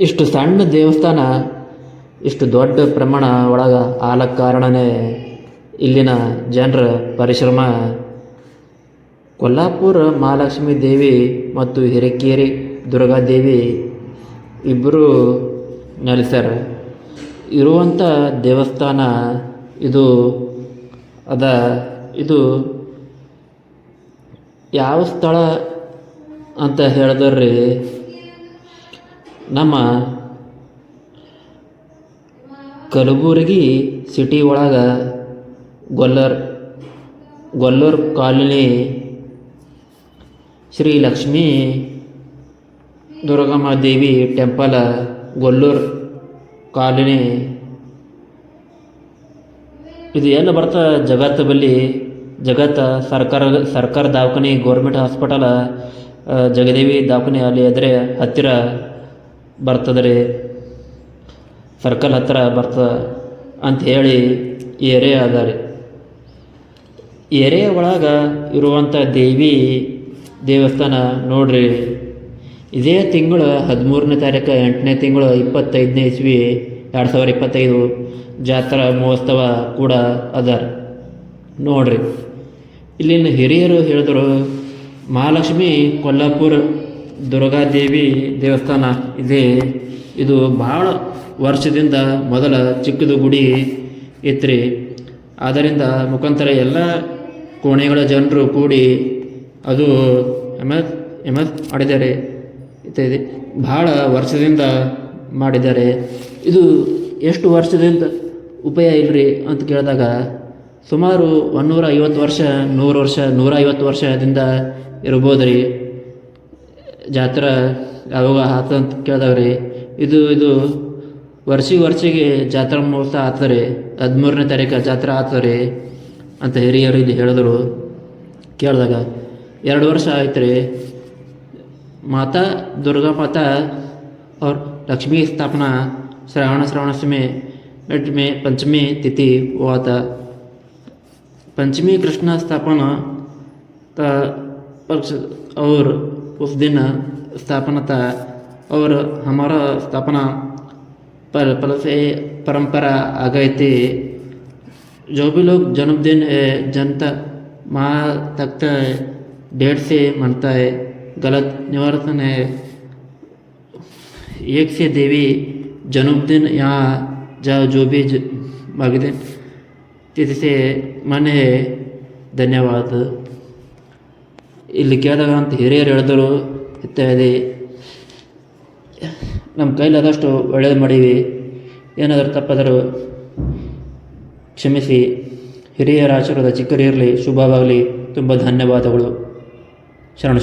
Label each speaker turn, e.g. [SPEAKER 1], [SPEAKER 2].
[SPEAKER 1] ಇಷ್ಟು ಸಣ್ಣ ದೇವಸ್ಥಾನ ಇಷ್ಟು ದೊಡ್ಡ ಪ್ರಮಾಣ ಒಳಗೆ ಆಲಕ್ಕೆ ಕಾರಣನೇ ಇಲ್ಲಿನ ಜನರ ಪರಿಶ್ರಮ. ಕೊಲ್ಲಾಪುರ ಮಹಾಲಕ್ಷ್ಮೀ ದೇವಿ ಮತ್ತು ಹಿರೇಕೇರಿ ದುರ್ಗಾದೇವಿ ಇಬ್ಬರು ನೆಲೆಸ್ಯಾರ ಇರುವಂಥ ದೇವಸ್ಥಾನ ಇದು ಅದ. ಇದು ಯಾವ ಸ್ಥಳ ಅಂತ ಹೇಳಿದ್ರಿ, ನಮ್ಮ ಕಲಬುರಗಿ ಸಿಟಿ ಒಳಗೆ ಗೊಲ್ಲೂರು ಕಾಲನಿ ಶ್ರೀ ಲಕ್ಷ್ಮೀ ದುರ್ಗಮ್ಮ ದೇವಿ ಟೆಂಪಲ್, ಗೊಲ್ಲೂರು ಕಾಲನಿ. ಇದು ಎಲ್ಲ ಬರ್ತಾ ಜಗತ್ತು ಬಲ್ಲಿ, ಸರ್ಕಾರ ದವಾಖಾನೆ, ಗೌರ್ಮೆಂಟ್ ಹಾಸ್ಪಿಟಲ್, ಜಗದೇವಿ ದವಾಖಾನೆ ಅಲ್ಲಿ ಎದುರೇ ಹತ್ತಿರ ಬರ್ತದೆ ರೀ, ಸರ್ಕಲ್ ಹತ್ತಿರ ಬರ್ತದೆ ಅಂತ ಹೇಳಿ ಏರಿಯಾ ಅದ ರೀ. ಏರಿಯಾ ಒಳಗೆ ಇರುವಂಥ ದೇವಿ ದೇವಸ್ಥಾನ ನೋಡ್ರಿ. ಇದೇ ತಿಂಗಳು 13ನೇ ತಾರೀಕು 8ನೇ ತಿಂಗಳು 25ನೇ ಇಸ್ವಿ 2025 ಜಾತ್ರಾ ಮಹೋತ್ಸವ ಕೂಡ ಅದ ನೋಡ್ರಿ. ಇಲ್ಲಿನ ಹಿರಿಯರು ಹೇಳಿದ್ರು, ಮಹಾಲಕ್ಷ್ಮಿ ಕೊಲ್ಲಾಪುರ ದುರ್ಗಾದೇವಿ ದೇವಸ್ಥಾನ ಇದೆ. ಇದು ಭಾಳ ವರ್ಷದಿಂದ ಮೊದಲ ಚಿಕ್ಕದು ಗುಡಿ ಇತ್ತು. ಆದ್ದರಿಂದ ಮುಖಾಂತರ ಎಲ್ಲ ಕೋಣೆಗಳ ಜನರು ಕೂಡಿ ಅದು ಮಾಡಿದ್ದಾರೆ. ಇದೆ ಭಾಳ ವರ್ಷದಿಂದ ಮಾಡಿದ್ದಾರೆ. ಇದು ಎಷ್ಟು ವರ್ಷದಿಂದ ಉಪಯೋಗ ಇಲ್ಲರಿ ಅಂತ ಕೇಳಿದಾಗ ಸುಮಾರು 150 ವರ್ಷ, 100 ವರ್ಷ, 150 ವರ್ಷದಿಂದ ಇರ್ಬೋದು ರೀ. ಜಾತ್ರೆ ಯಾವಾಗ ಆತ ಅಂತ ಕೇಳಿದಾಗ ರೀ, ಇದು ವರ್ಷಿಗೆ ಜಾತ್ರಾ ಮಹೋತ್ಸವ ಆಗ್ತದೆ ರೀ. 13ನೇ ತಾರೀಕು ಜಾತ್ರೆ ಆಗ್ತದೆ ಅಂತ ಹಿರಿಯರು ಇಲ್ಲಿ ಹೇಳಿದ್ರು. ಕೇಳಿದಾಗ 2 ವರ್ಷ ಆಯ್ತು ರೀ. ಮಾತಾ दुर्गा माता और लक्ष्मी स्थापना श्रावण में पंचमी तिथि हुआ था. पंचमी कृष्ण स्थापना था पक्ष और उस दिन स्थापना था और हमारा स्थापना पल से परंपरा आ गई थी. जो भी लोग जन्मदिन है जनता माँ तख्त डेट से मनता है. गलत निवर्तन है. एक से देवी जन्मदिन यहाँ जाओ, जो भी भागदे तिथि से मन है. ಧನ್ಯವಾದ. ಇಲ್ಲಿ ಕೇಳಿದಾಗ ಅಂತ ಹಿರಿಯರು ಹೇಳಿದ್ರು ಇತ್ಯಾದಿ. ನಮ್ಮ ಕೈಲಾದಷ್ಟು ಒಳ್ಳೇದು ಮಾಡೀವಿ. ಏನಾದರೂ ತಪ್ಪಾದರೂ ಕ್ಷಮಿಸಿ. ಹಿರಿಯರ ಆಶೀರ್ವಾದ ಚಿಕ್ಕರಿರಲಿ, ಶುಭವಾಗಲಿ. ತುಂಬ ಧನ್ಯವಾದಗಳು. ಶರಣ